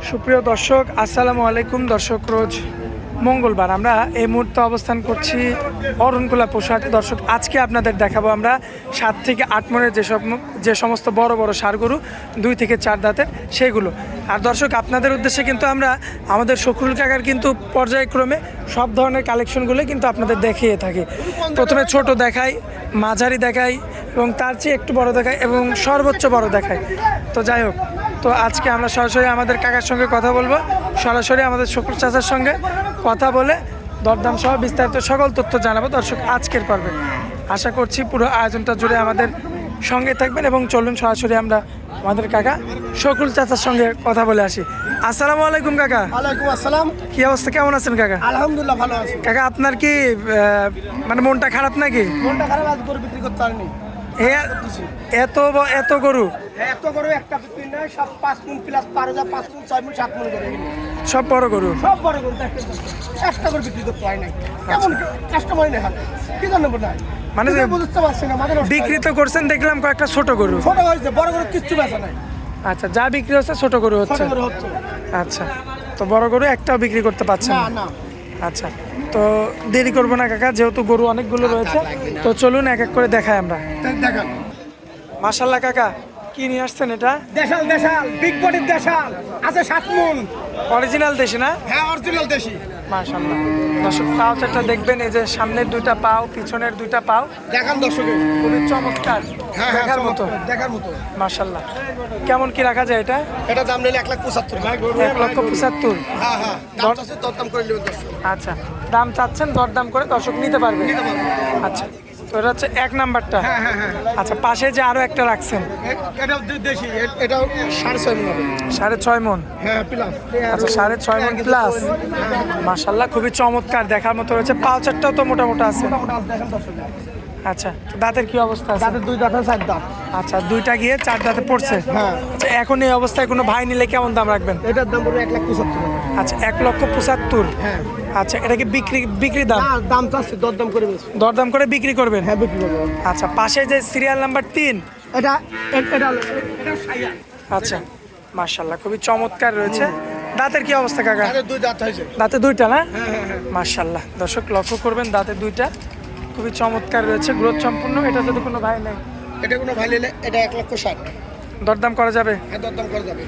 সুপ্রিয় দর্শক, আসসালামু আলাইকুম। দর্শক, রোজ মঙ্গলবার আমরা এই মুহূর্তে অবস্থান করছি অরণকুলা পশুহাটে। দর্শক, আজকে আপনাদের দেখাবো আমরা 7 থেকে 8 মনের যে সমস্ত বড় বড় ষাঁড় গরু 2 থেকে 4 দাঁতের সেইগুলো। আর দর্শক, আপনাদের উদ্দেশ্যে কিন্তু আমরা আমাদের শকুল কাকার কিন্তু পর্যায়ক্রমে সব ধরনের কালেকশনগুলো কিন্তু আপনাদের দেখিয়ে থাকি। প্রথমে ছোট দেখাই, মাঝারি দেখাই এবং তার চেয়ে একটু বড় দেখাই এবং সর্বোচ্চ বড় দেখাই। তো যাই হোক, তো আজকে আমরা সরাসরি আমাদের কাকার সঙ্গে কথা বলবো, সরাসরি আমাদের শকুল চাচার সঙ্গে কথা বলে দরদাম সহ বিস্তারিত সকল তথ্য জানাবো দর্শক আজকের পর্বে। আশা করছি পুরো আয়োজনটা জুড়ে আমাদের সঙ্গে থাকবেন এবং চলুন সরাসরি আমরা আমাদের কাকা শকুল চাচার সঙ্গে কথা বলে আসি। আসসালামু আলাইকুম কাকা। ওয়ালাইকুম আসসালাম। কি অবস্থা, কেমন আছেন কাকা? আলহামদুলিল্লাহ ভালো আছি। কাকা, আপনার কি মানে মনটা খারাপ নাকি? মনটা খারাপ, আজ গরু বিক্রি করতে পারিনি। এত গরু এত গরু একটা বিক্রি নয়, সব 5 মণ প্লাস পার হাজার, 5 মণ 6 মণ 7 মণ করে সব বড় গরু, সব বড় গরু। একটা করে বিক্রি করতে পারি নাই, কেমন কাস্টমার নেই হাতে, কি জন্য না মানে বুঝতে পারছি না। আমাদের বিক্রি তো করছেন দেখলাম কয়েকটা ছোট গরু। ছোট হয়েছে, বড় গরু কিচ্ছু বেচা নাই। আচ্ছা, যা বিক্রি হচ্ছে ছোট গরু হচ্ছে। আচ্ছা, তো বড় গরু একটাও বিক্রি করতে পারছেন না না। আচ্ছা, তো দেরি করবো না কাকা, যেহেতু গরু অনেকগুলো রয়েছে, তো চলুন এক এক করে দেখাই আমরা। দেখান। মাশাআল্লাহ কাকা, কি নিয়ে আসছেন এটা? দেশাল দেশাল বিগ বডির দেশাল আছে 7 মণ। অরিজিনাল দেশি না? হ্যাঁ, অরিজিনাল দেশি। মাশাআল্লাহ। দর্শক, পাও চারটা দেখবেন, এই যে সামনের 2টা পাও, পিছনের 2টা পাও, দেখান দর্শকে। খুবই চমৎকার, হ্যাঁ, দেখার মতো। দেখার মতো। মাশাআল্লাহ। কেমন কি রাখা যায় এটা? এটা দাম নিলে 1,75,000। 1,75,000। হ্যাঁ হ্যাঁ, দাম আছে, দরদাম করে নেবেন দর্শক। আচ্ছা, দাম চাচ্ছেন, দরদাম করে দর্শক নিতে পারবে। আচ্ছা, তো এটা হচ্ছে 1 নাম্বারটা। হ্যাঁ হ্যাঁ হ্যাঁ। আচ্ছা, পাশে যে আরো একটা রাখছেন, এটা দেশি, এটাও 6.5 মণ হবে। 6.5 মণ। হ্যাঁ, প্লাস। আচ্ছা, 6.5 মণ প্লাস। মাশাআল্লাহ, খুবই চমৎকার, দেখার মতো রয়েছে। পাও চারটাও তো মোটামুটি আছে। দেখেন দর্শক। আচ্ছা, তো দাঁতের কি অবস্থা আছে? তাদের 2 দাঁত, 4 দাঁত। আচ্ছা, 2টা গিয়ে 4 দাঁতে পড়ছে। হ্যাঁ। আচ্ছা, এখন এই অবস্থায় কোনো ভাই নিলে কেমন দাম রাখবেন? এটার দাম পড়বে 1,75,000। আচ্ছা, 1,75,000। হ্যাঁ। আচ্ছা, এটা কি বিক্রি দাম? না, দাম চাচ্ছি, দরদাম করে বেশি। দরদাম করে বিক্রি করবেন? হ্যাঁ, বিক্রি করবো। আচ্ছা, পাশে যে সিরিয়াল নাম্বার 3, এটা সাইয়া। আচ্ছা, মাশাআল্লাহ, খুবই চমৎকার রয়েছে। দাঁতের কি অবস্থা কাকা? তাদের 2 দাঁত হয়েছে। দাঁতে 2টা না? হ্যাঁ হ্যাঁ হ্যাঁ। মাশাআল্লাহ, দর্শক লক্ষ্য করবেন, দাঁতে 2টা, খুবই চমৎকার রয়েছে, গ্রোথ সম্পূর্ণ। এটা যদি কোনো ভাই নেই, এটা কোনো ভাই নিলে এটা 1,60,000। দরদাম করা যাবে? হ্যাঁ, দরদাম করা যাবে।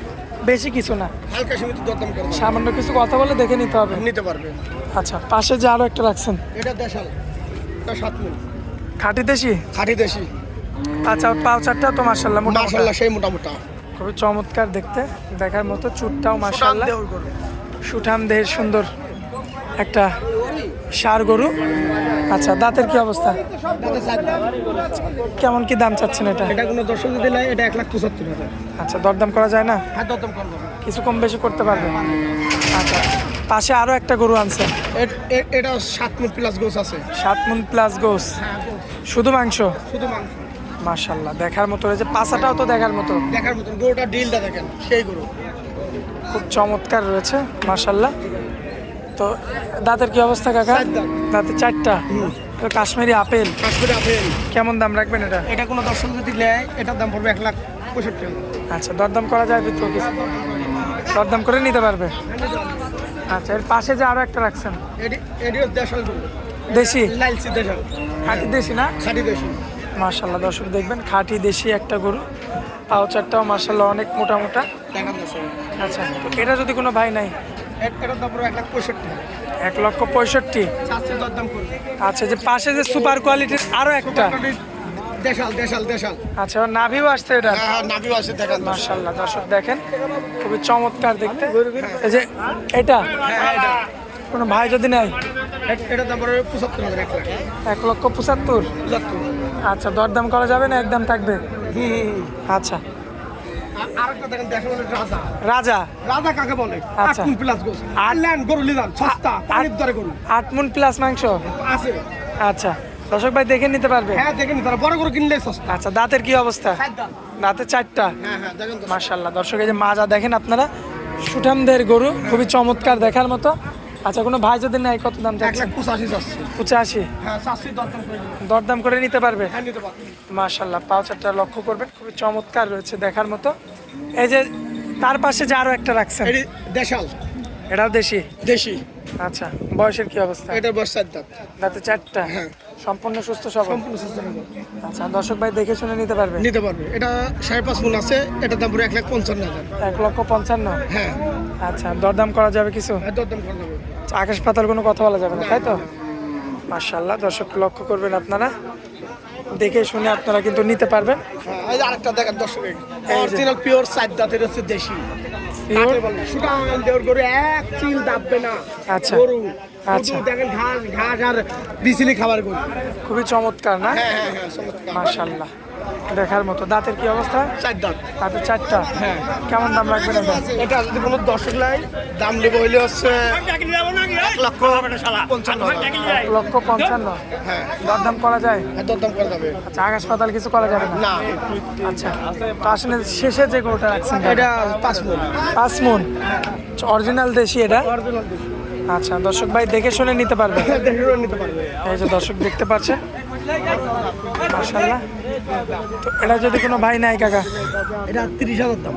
বেশি কিছু না, হালকা সীমিত দরদাম করা যাবে। সামান্য কিছু কথা বলে দেখে নিতে হবে। নিতে পারবে। আচ্ছা, পাশে যে আরো একটা রাখছেন, এটা দেশাল, এটা 7 মণ। খাঁটি দেশি? খাঁটি দেশি। আচ্ছা, পাও চারটা তো মাশাআল্লাহ মোটা মোটা, মাশাআল্লাহ, সেই মোটামোটা। খুবই চমৎকার দেখতে, দেখার মতো। চুটটাও মাশাআল্লাহ, সুঠাম দেহের সুন্দর একটা ষাঁড় গরু। আচ্ছা, দাঁতের কি অবস্থা? দাঁতে 4 দাঁত। কেমন কি দাম চাচ্ছেন এটা? এটা কোনো দর্শক যদি নেয়, এটা 1,75,000। আচ্ছা, দরদাম করা যায় না? হ্যাঁ, দরদাম করবো। কিছু কম বেশি করতে পারবে? আচ্ছা, পাশে আরো একটা গরু আনছেন, এটা 7 মণ প্লাস গোস আছে। 7 মণ প্লাস গোস, শুধু মাংস? শুধু মাংস। মাশাআল্লাহ, দেখার মতো রয়েছে। পাছাটাও তো দেখার মতো, দেখার মতন। গরুটা ডিলটা দেখেন, সেই গরু। খুব চমৎকার রয়েছে মাশাআল্লাহ। তো দাঁতের কি অবস্থা কাকা? 4 দাঁত। দাঁতে 4টা। তো কাশ্মীরি আপেল, কাশ্মীরি আপেল। কেমন দাম রাখবেন এটা? এটা কোনো দর্শক যদি নেয়, এটার দাম পড়বে 1,65,000। আচ্ছা, দরদাম করা যায় তো? কিছু দরদাম করে নিতে পারবে? আচ্ছা, এর পাশে যে আরো একটা রাখছেন, এটিও দেশাল গরু। দেশি? লাইলসি দেশাল। খাঁটি দেশি না? খাঁটি দেশি। মাশাআল্লাহ, দর্শক দেখবেন, খাঁটি দেশি একটা গরু। পাও চারটাও মাশাআল্লাহ অনেক মোটা মোটা। দেখান দর্শক। আচ্ছা, তো এটা যদি কোনো ভাই নাই, এটার দাম পড়বে 1,65,000। 1,65,000। চারশো দরদাম করবে। আচ্ছা, যে পাশে যে সুপার কোয়ালিটির আরো একটা, দেশাল দেশাল দেশাল। আচ্ছা, ওর নাভিও আসছে এটা? হ্যাঁ, নাভিও আছে, দেখান। মাশাআল্লাহ, দর্শক দেখেন, খুবই চমৎকার দেখতে। এই যে এটা, হ্যাঁ, এটা কোনো ভাই যদি নেয়, এটার দাম পড়বে 75,000। 1,75,000। 75,000। আচ্ছা, দরদাম করা যাবে না, একদম থাকবে? আচ্ছা, আরেকটা দেখেন, দেখেন রাজা। রাজা? রাজা কাকে বলে? আচ্ছা। 8 মণ প্লাস গোস। আনল্যান্ড গরু লিদান, সস্তা, পানির দরে গরু 8 মণ প্লাস মাংস আছে। আচ্ছা, দর্শক ভাই দেখে নিতে পারবে? হ্যাঁ, দেখেন, তারা বড় গরু কিনলে সস্তা। আচ্ছা, দাঁতের কি অবস্থা? 4 দাঁত। দাঁতে 4টা। হ্যাঁ হ্যাঁ, দেখেন তো। মাশাআল্লাহ, দর্শক এই যে মাজা দেখেন আপনারা, সুঠামদের গরু, খুবই চমৎকার দেখার মতো। আচ্ছা, কোনো ভাই যদি নেয়, কত দাম চাচ্ছেন? 1,85,000 যাচ্ছে। 85? হ্যাঁ, 400 দরদাম করে দিন। দরদাম করে নিতে পারবে? হ্যাঁ, নিতে পারবেন। মাশাআল্লাহ, পাও চারটা লক্ষ্য করবেন, খুবই চমৎকার রয়েছে দেখার মতো। এই যে তার পাশে যে আরো একটা রাখছেন, এটি দেশাল, এটাও দেশি। দেশি। আচ্ছা, বয়সের কি অবস্থা? এটা বয়স 4 দাঁত। দাঁতে 4টা। হ্যাঁ। সম্পূর্ণ সুস্থ সবল। সম্পূর্ণ সুস্থ সবল। আচ্ছা, দর্শক ভাই দেখে শুনে নিতে পারবে। নিতে পারবে। এটা 5.5 মণ আছে, এটার দাম পুরো 1,55,000। 1,55,000। হ্যাঁ। আচ্ছা, দরদাম করা যাবে কিছু? দরদাম করা যাবে। আচ্ছা, আকাশ পাতাল কোনো কথা বলা যাবে না, তাই তো? মাশাআল্লাহ, দর্শক লক্ষ্য করবেন আপনারা, দেখে শুনে আপনারা কিন্তু নিতে পারবেন। হ্যাঁ, এই যে আরেকটা দেখেন দর্শক, অরিজিনাল পিওর 4 দাঁতের হচ্ছে দেশি। Pure? সুটান দেওয়ার গরু এক চিল দাববে না। আচ্ছা। গরু আচ্ছা। শুধু দেখেন ঘাস ঘাস আর বিচিলি খাবার গরু। খুবই চমৎকার না? হ্যাঁ হ্যাঁ হ্যাঁ, চমৎকার। মাশাআল্লাহ, দেখার মতো। দাঁতের কি অবস্থা? 4 দাঁত। দাঁতে 4টা। হ্যাঁ। কেমন দাম রাখবেন এটা? এটা যদি কোনো দর্শক লাই দাম নেবো হইলে হচ্ছে 1,55,000। 1,55,000। হ্যাঁ। দরদাম করা যায়? দরদাম করা যাবে আচ্ছা, আকাশ পাতাল কিছু করা যাবে না? না। আচ্ছা, তো আসলে শেষে যে গরুটা রাখছেন এটা 5 মণ। 5 মণ অরিজিনাল দেশি এটা। অরিজিনাল দেশি। আচ্ছা, দর্শক ভাই দেখে শুনে নিতে পারবে। দেখে নিতে পারবে। এই যে দর্শক দেখতে পাচ্ছেন, মাশাআল্লাহ। তো এটা যদি কোনো ভাই নাই কাকা? এটা 30,000 দাম।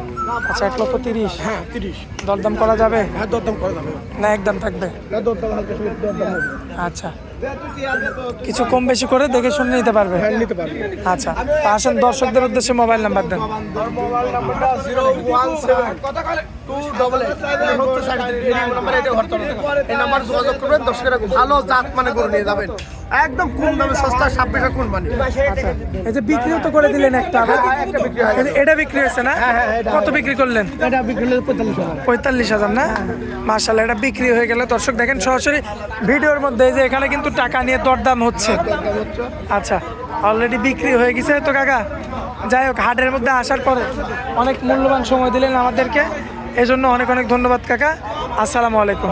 আচ্ছা, 1,30,000। হ্যাঁ 30। দরদাম করা যাবে হ্যাঁ দরদাম করা যাবে। না একদম থাকবে? দরদাম হালকা দরদাম হবে। আচ্ছা, কিছু কম বেশি করে দেখে শুনে নিতে পারবে। হ্যাঁ নিতে পারবে। আচ্ছা, তো আসেন দর্শকদের উদ্দেশ্যে মোবাইল নাম্বার দেন। মোবাইল নাম্বারটা 017 এই নাম্বার যোগাযোগ করবেন। দর্শকেরা ভালো জাত মানে গরু নিয়ে যাবেন, একদম কম দামে সস্তা 26 কোন মানে। আচ্ছা, এই যে বিক্রিও তো করে দিলেন একটা, একটা বিক্রি হয়। এটা বিক্রি হয়েছে না? হ্যাঁ, এটা কত বিক্রি করলেন? এটা বিক্রি হলে 45,000। 45,000 না? মাশাআল্লাহ, এটা বিক্রি হয়ে গেল। দর্শক দেখেন সরাসরি ভিডিওর মধ্যে যে এখানে কিন্তু টাকা নিয়ে দরদাম হচ্ছে। আচ্ছা, অলরেডি বিক্রি হয়ে গেছে তো কাকা। যাই হোক, হাটের মধ্যে আসার পরে অনেক মূল্যবান সময় দিলেন আমাদেরকে, এজন্য অনেক অনেক ধন্যবাদ কাকা। আসসালামু আলাইকুম।